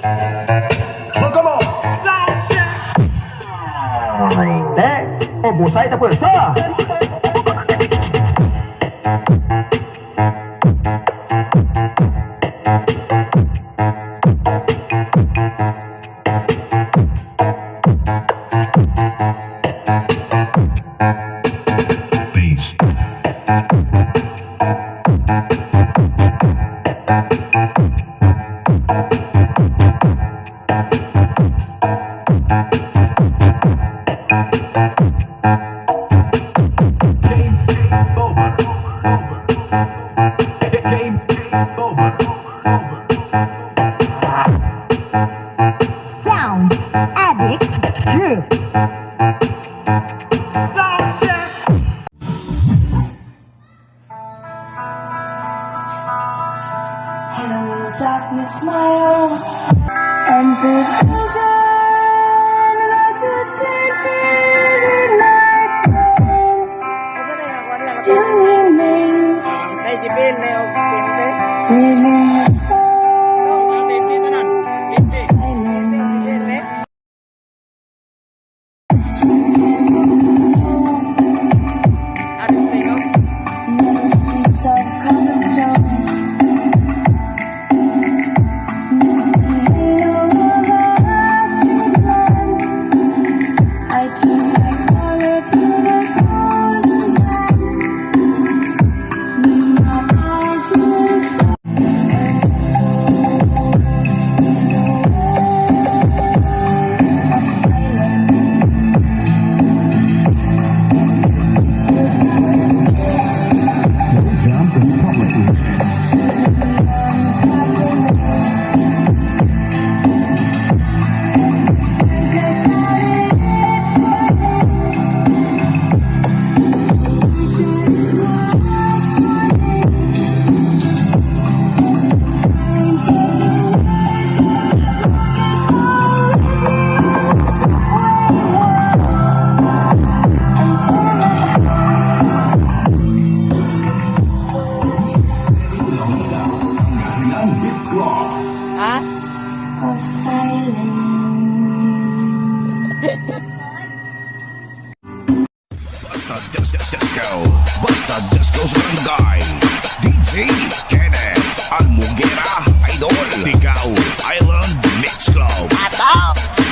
Magkamo! Te, obusay ta pwersa! Sounds Addict Group. Hello, darkness, smile, and the vision that was planted in my brain still remains within the soul of silence. Meadow streets of cobblestone. I turn my collar to the golden light. My eyes will stop. Of silence. Basta Disco, Basta Disco's Barangay, DJ Kenneth Almugera Idol, Tigaw Island Mix Club. Ato!